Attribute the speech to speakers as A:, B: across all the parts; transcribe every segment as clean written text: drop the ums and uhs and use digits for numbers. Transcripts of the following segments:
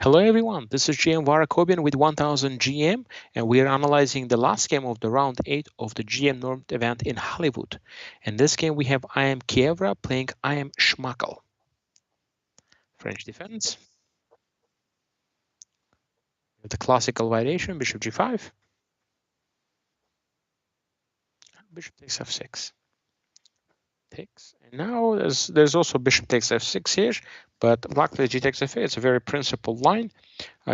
A: Hello everyone, this is GM Var Akobian with 1000 GM, and we are analyzing the last game of the round 8 of the GM Normed event in Hollywood. In this game we have IM Kiewra playing IM Schmakel. French defense. The classical variation, bishop g5. Bishop takes f6. Takes. And now there's also bishop takes f6 here, but black plays g takes f8. It's a very principled line.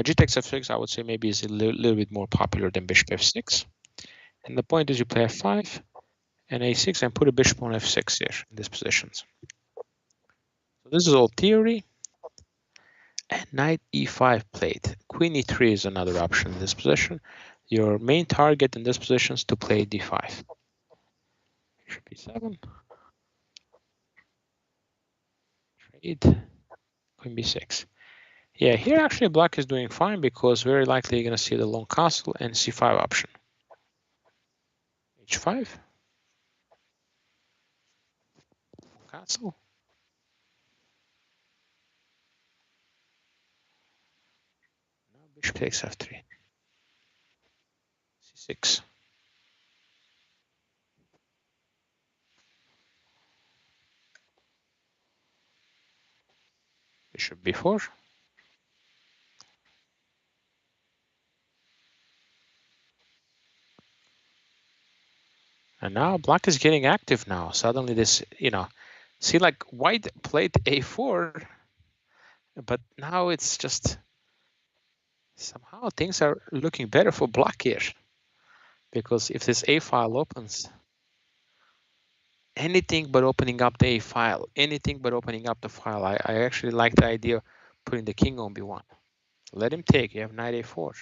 A: G takes f6, I would say maybe is a little bit more popular than bishop f6. And the point is you play f5 and a6 and put a bishop on f6 here in these positions. So this is all theory. And knight e5 played. Queen e3 is another option in this position. Your main target in this position is to play d5. Bishop e7. Trade. Queen b6. Yeah, here actually black is doing fine because very likely you're going to see the long castle and c5 option. h5. Castle. Now bishop takes f3. c6. Bishop b4. And now black is getting active now. Suddenly this, see like white played a4, but now it's just somehow things are looking better for black here. Because if this a file opens, anything but opening up the a file, anything but opening up the file. I actually like the idea of putting the king on b1. Let him take, you have knight a4.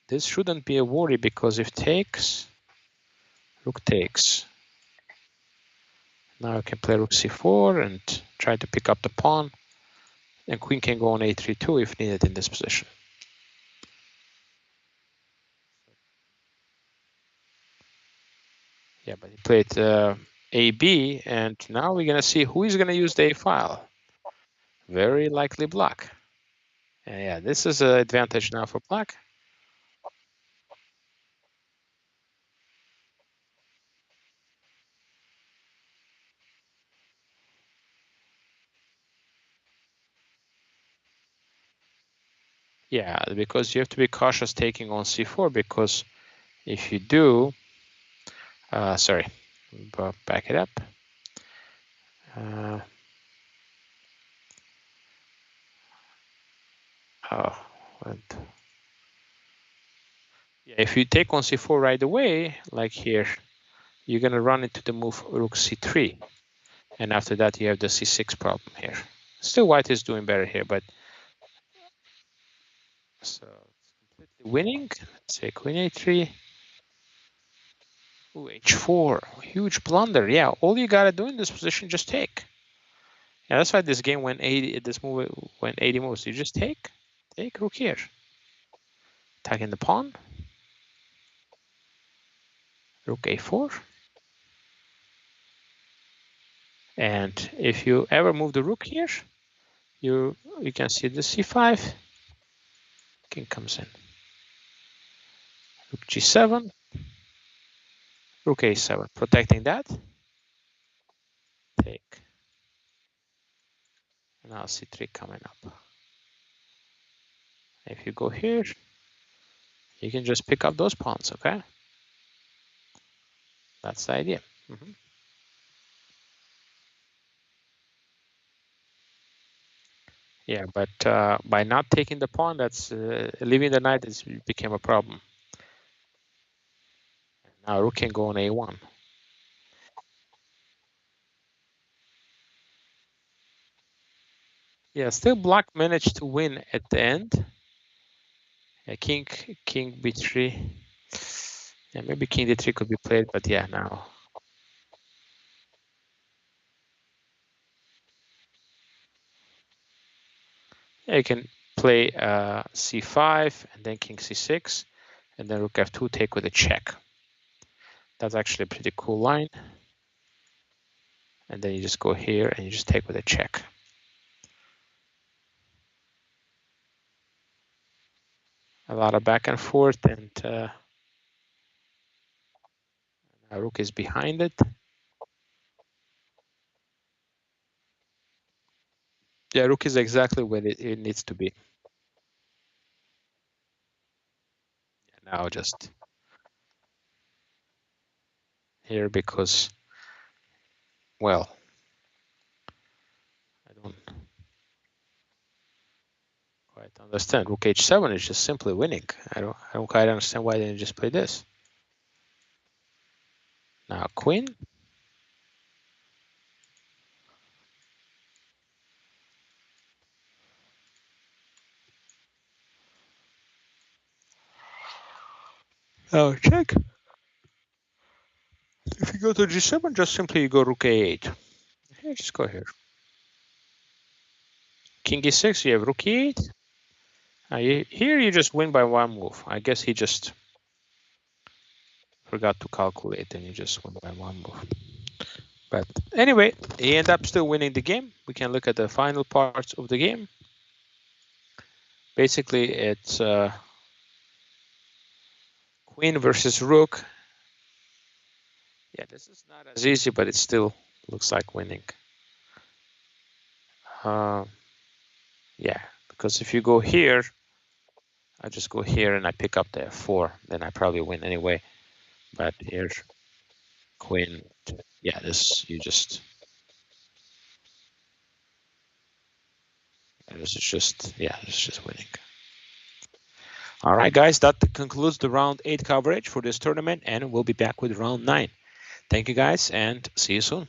A: This shouldn't be a worry because if takes, rook takes. Now I can play rook c4 and try to pick up the pawn. And queen can go on a3 too if needed in this position. Yeah, but he played AB, and now we're gonna see who is gonna use the A file. Very likely black. And yeah, this is an advantage now for black. Yeah, because you have to be cautious taking on c4 because if you do, sorry, back it up. Yeah, if you take on c4 right away, like here, you're gonna run into the move rook c3, and after that you have the c6 problem here. Still, white is doing better here, but so it's completely winning. Let's say queen a3. Ooh, h4, huge blunder. Yeah, all you gotta do in this position just take. Yeah, that's why this game went 80. This move went 80 moves. You just take rook here, attacking the pawn. Rook a4. And if you ever move the rook here, you can see the c5. King comes in. Rook g7. Rook a7, protecting that. Take. And now c3 coming up. If you go here, you can just pick up those pawns, okay? That's the idea. Yeah, but by not taking the pawn, that's leaving the knight became a problem. Now rook can go on a1. Yeah, still black managed to win at the end. Yeah, king b3. Yeah, maybe king d3 could be played, but yeah, now. Yeah, you can play c5 and then king c6, and then rook f2 take with a check. That's actually a pretty cool line. And then you just go here and you just take with a check. lot of back and forth, and rook is behind it. Yeah, rook is exactly where it needs to be. Now just here because, well, I don't quite understand. Rook h7 is just simply winning. I don't quite understand why they didn't just play this. Now queen. Oh, check. If you go to g7, just simply you go rook a8. Yeah, just go here. King e6, you have rook e8. Here you just win by one move. I guess he just forgot to calculate and you just win by one move. But anyway, he ended up still winning the game. We can look at the final parts of the game. Basically, it's queen versus rook. Yeah, this is not as easy, but it still looks like winning. Yeah, because if you go here, I just go here and I pick up the f4, then I probably win anyway. But here's queen. Yeah, this you just. This is just, yeah, this is just winning. All right, guys, that concludes the round 8 coverage for this tournament, and we'll be back with round 9. Thank you, guys, and see you soon.